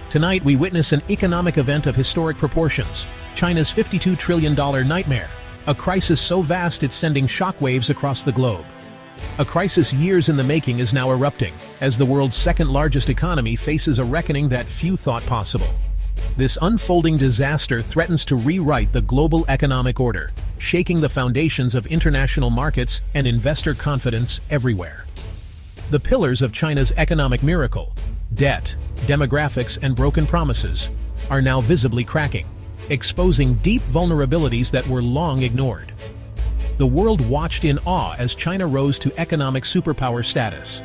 Tonight we witness an economic event of historic proportions, China's $52 trillion nightmare, a crisis so vast it's sending shockwaves across the globe. A crisis years in the making is now erupting, as the world's second-largest economy faces a reckoning that few thought possible. This unfolding disaster threatens to rewrite the global economic order, shaking the foundations of international markets and investor confidence everywhere. The pillars of China's economic miracle, debt, demographics, and broken promises, are now visibly cracking, exposing deep vulnerabilities that were long ignored. The world watched in awe as China rose to economic superpower status.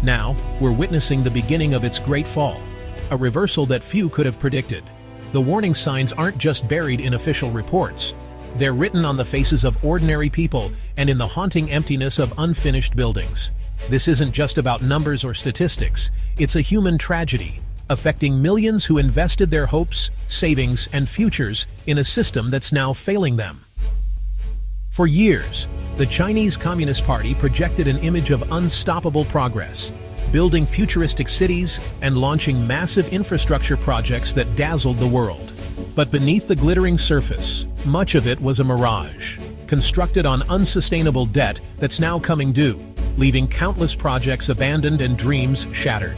Now, we're witnessing the beginning of its great fall, a reversal that few could have predicted. The warning signs aren't just buried in official reports. They're written on the faces of ordinary people and in the haunting emptiness of unfinished buildings. This isn't just about numbers or statistics. It's a human tragedy, affecting millions who invested their hopes, savings, and futures in a system that's now failing them. For years, the Chinese Communist Party projected an image of unstoppable progress, building futuristic cities and launching massive infrastructure projects that dazzled the world. But beneath the glittering surface, much of it was a mirage, constructed on unsustainable debt that's now coming due, leaving countless projects abandoned and dreams shattered.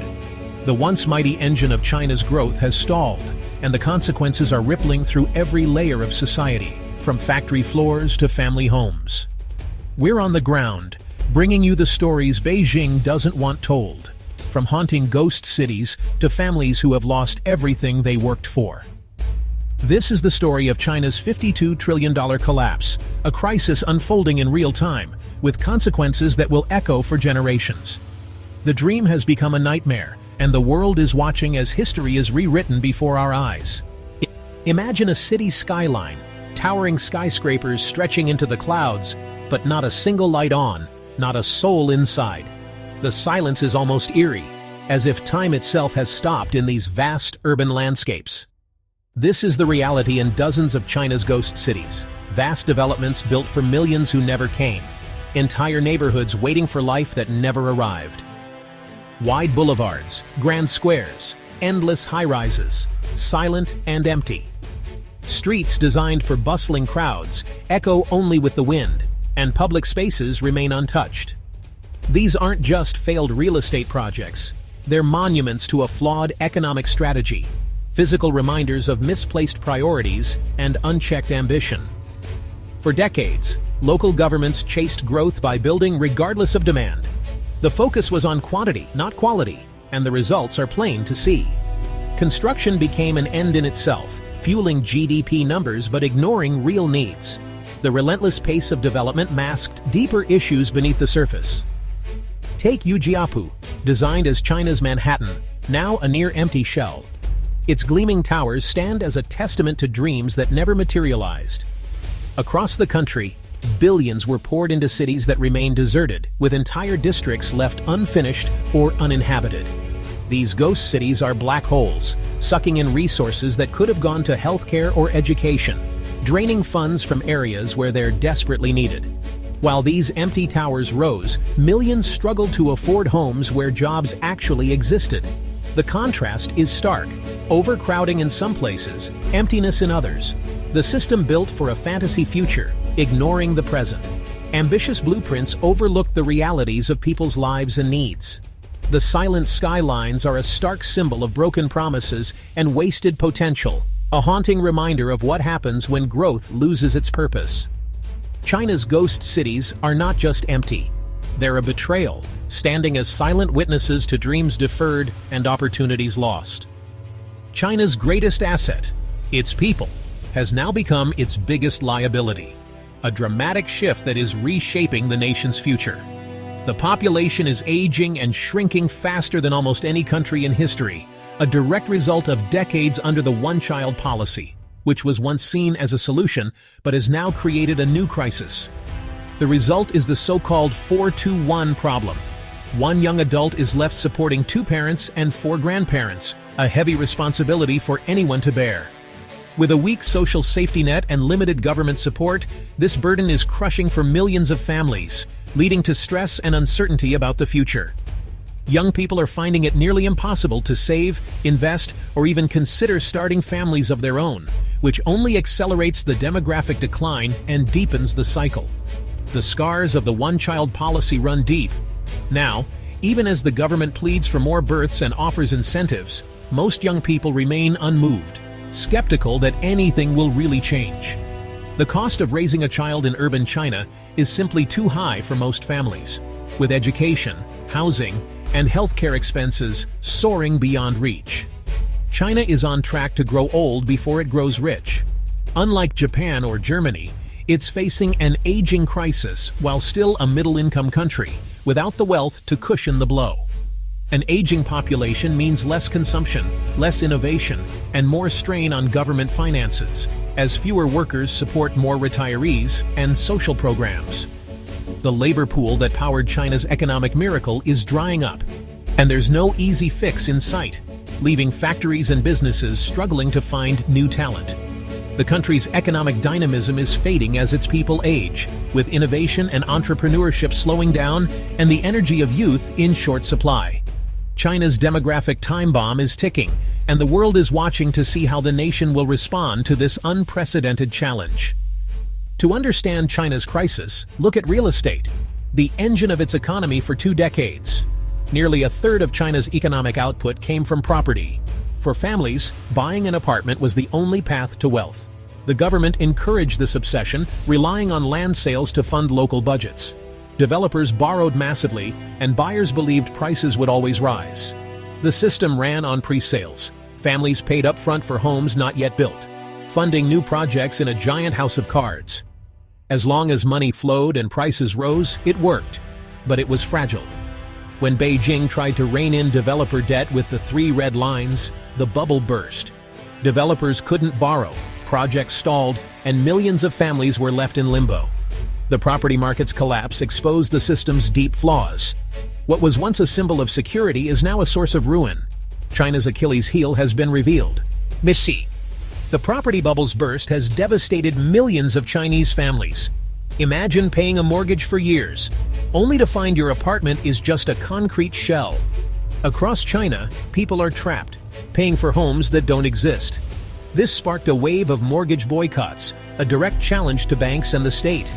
The once mighty engine of China's growth has stalled, and the consequences are rippling through every layer of society, from factory floors to family homes. We're on the ground, bringing you the stories Beijing doesn't want told, from haunting ghost cities to families who have lost everything they worked for. This is the story of China's $52 trillion collapse, a crisis unfolding in real time, with consequences that will echo for generations. The dream has become a nightmare, and the world is watching as history is rewritten before our eyes. Imagine a city skyline, towering skyscrapers stretching into the clouds, but not a single light on, not a soul inside. The silence is almost eerie, as if time itself has stopped in these vast urban landscapes. This is the reality in dozens of China's ghost cities, vast developments built for millions who never came, entire neighborhoods waiting for life that never arrived. Wide boulevards, grand squares, endless high-rises, silent and empty. Streets designed for bustling crowds echo only with the wind, and public spaces remain untouched. These aren't just failed real estate projects. They're monuments to a flawed economic strategy, physical reminders of misplaced priorities and unchecked ambition. For decades, local governments chased growth by building regardless of demand. The focus was on quantity, not quality, and the results are plain to see. Construction became an end in itself, fueling GDP numbers but ignoring real needs. The relentless pace of development masked deeper issues beneath the surface. Take Ujiapu, designed as China's Manhattan, now a near-empty shell. Its gleaming towers stand as a testament to dreams that never materialized. Across the country, billions were poured into cities that remained deserted, with entire districts left unfinished or uninhabited. These ghost cities are black holes, sucking in resources that could have gone to healthcare or education, draining funds from areas where they're desperately needed. While these empty towers rose, millions struggled to afford homes where jobs actually existed. The contrast is stark: overcrowding in some places, emptiness in others. The system built for a fantasy future, ignoring the present. Ambitious blueprints overlooked the realities of people's lives and needs. The silent skylines are a stark symbol of broken promises and wasted potential, a haunting reminder of what happens when growth loses its purpose. China's ghost cities are not just empty. They're a betrayal, standing as silent witnesses to dreams deferred and opportunities lost. China's greatest asset, its people, has now become its biggest liability, a dramatic shift that is reshaping the nation's future. The population is aging and shrinking faster than almost any country in history, a direct result of decades under the one-child policy, which was once seen as a solution but has now created a new crisis. The result is the so-called 4-2-1 problem. One young adult is left supporting 2 parents and 4 grandparents, a heavy responsibility for anyone to bear. With a weak social safety net and limited government support, this burden is crushing for millions of families, leading to stress and uncertainty about the future. Young people are finding it nearly impossible to save, invest, or even consider starting families of their own, which only accelerates the demographic decline and deepens the cycle. The scars of the one-child policy run deep. Now, even as the government pleads for more births and offers incentives, most young people remain unmoved, skeptical that anything will really change. The cost of raising a child in urban China is simply too high for most families, with education, housing, and healthcare expenses soaring beyond reach. China is on track to grow old before it grows rich. Unlike Japan or Germany, it's facing an aging crisis while still a middle-income country, without the wealth to cushion the blow. An aging population means less consumption, less innovation, and more strain on government finances, as fewer workers support more retirees and social programs. The labor pool that powered China's economic miracle is drying up, and there's no easy fix in sight, leaving factories and businesses struggling to find new talent. The country's economic dynamism is fading as its people age, with innovation and entrepreneurship slowing down and the energy of youth in short supply. China's demographic time bomb is ticking, and the world is watching to see how the nation will respond to this unprecedented challenge. To understand China's crisis, look at real estate, the engine of its economy for 2 decades. Nearly a third of China's economic output came from property. For families, buying an apartment was the only path to wealth. The government encouraged this obsession, relying on land sales to fund local budgets. Developers borrowed massively, and buyers believed prices would always rise. The system ran on pre-sales. Families paid upfront for homes not yet built, funding new projects in a giant house of cards. As long as money flowed and prices rose, it worked, but it was fragile. When Beijing tried to rein in developer debt with the 3 red lines, the bubble burst. Developers couldn't borrow, projects stalled, and millions of families were left in limbo. The property market's collapse exposed the system's deep flaws. What was once a symbol of security is now a source of ruin. China's Achilles heel has been revealed. Missy. The property bubble's burst has devastated millions of Chinese families. Imagine paying a mortgage for years, only to find your apartment is just a concrete shell. Across China, people are trapped, paying for homes that don't exist. This sparked a wave of mortgage boycotts, a direct challenge to banks and the state.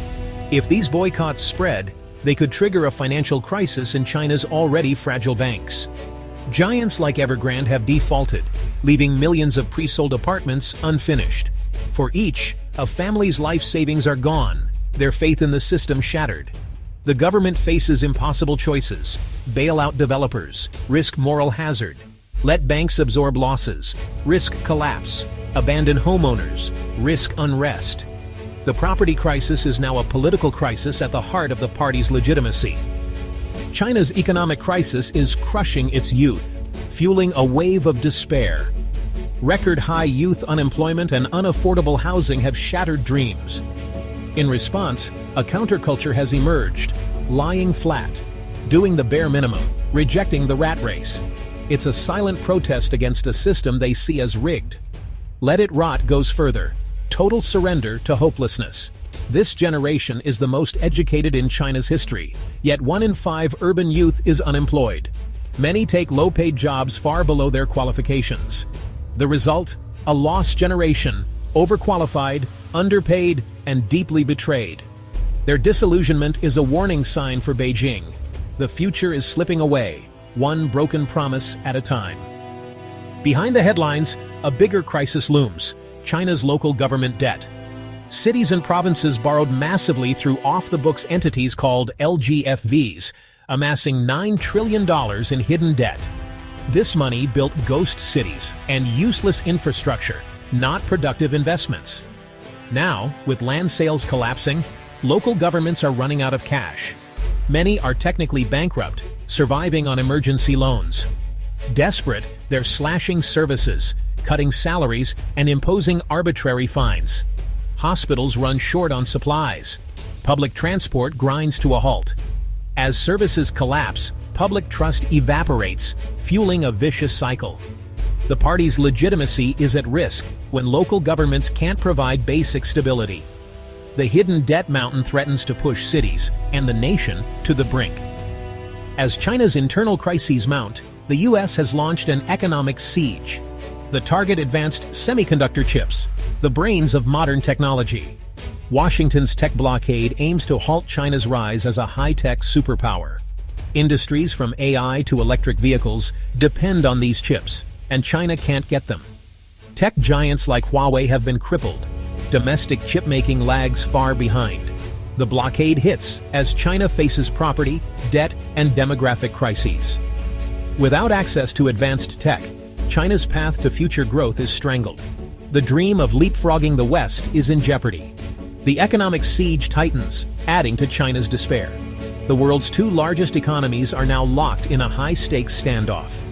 If these boycotts spread, they could trigger a financial crisis in China's already fragile banks. Giants like Evergrande have defaulted, leaving millions of pre-sold apartments unfinished. For each, a family's life savings are gone, their faith in the system shattered. The government faces impossible choices: bail out developers, risk moral hazard; let banks absorb losses, risk collapse; abandon homeowners, risk unrest. The property crisis is now a political crisis at the heart of the party's legitimacy. China's economic crisis is crushing its youth, fueling a wave of despair. Record-high youth unemployment and unaffordable housing have shattered dreams. In response, a counterculture has emerged, lying flat, doing the bare minimum, rejecting the rat race. It's a silent protest against a system they see as rigged. Let it rot goes further. Total surrender to hopelessness. This generation is the most educated in China's history, yet 1 in 5 urban youth is unemployed. Many take low-paid jobs far below their qualifications. The result? A lost generation, overqualified, underpaid, and deeply betrayed. Their disillusionment is a warning sign for Beijing. The future is slipping away, one broken promise at a time. Behind the headlines, a bigger crisis looms: China's local government debt. Cities and provinces borrowed massively through off-the-books entities called LGFVs, amassing $9 trillion in hidden debt. This money built ghost cities and useless infrastructure, not productive investments. Now, with land sales collapsing, local governments are running out of cash. Many are technically bankrupt, surviving on emergency loans. Desperate, they're slashing services, cutting salaries, and imposing arbitrary fines. Hospitals run short on supplies. Public transport grinds to a halt. As services collapse, public trust evaporates, fueling a vicious cycle. The party's legitimacy is at risk when local governments can't provide basic stability. The hidden debt mountain threatens to push cities and the nation to the brink. As China's internal crises mount, the US has launched an economic siege. The target advanced semiconductor chips, the brains of modern technology. Washington's tech blockade aims to halt China's rise as a high-tech superpower. Industries from AI to electric vehicles depend on these chips, and China can't get them. Tech giants like Huawei have been crippled. Domestic chip-making lags far behind. The blockade hits as China faces property, debt, and demographic crises. Without access to advanced tech, China's path to future growth is strangled. The dream of leapfrogging the West is in jeopardy. The economic siege tightens, adding to China's despair. The world's two largest economies are now locked in a high-stakes standoff.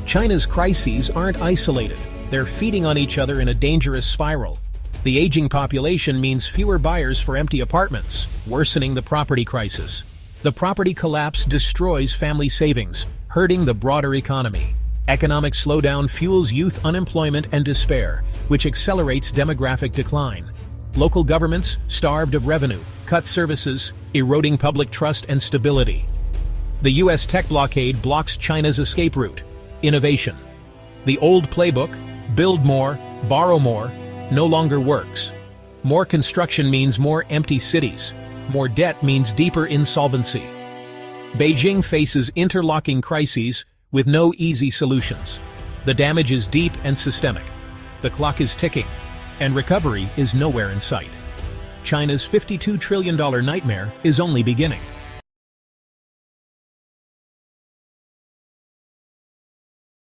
China's crises aren't isolated. They're feeding on each other in a dangerous spiral. The aging population means fewer buyers for empty apartments, worsening the property crisis. The property collapse destroys family savings, hurting the broader economy. Economic slowdown fuels youth unemployment and despair, which accelerates demographic decline. Local governments, starved of revenue, cut services, eroding public trust and stability. The U.S. tech blockade blocks China's escape route: innovation. The old playbook, build more, borrow more, no longer works. More construction means more empty cities. More debt means deeper insolvency. Beijing faces interlocking crises with no easy solutions. The damage is deep and systemic. The clock is ticking, and recovery is nowhere in sight. China's $52 trillion nightmare is only beginning.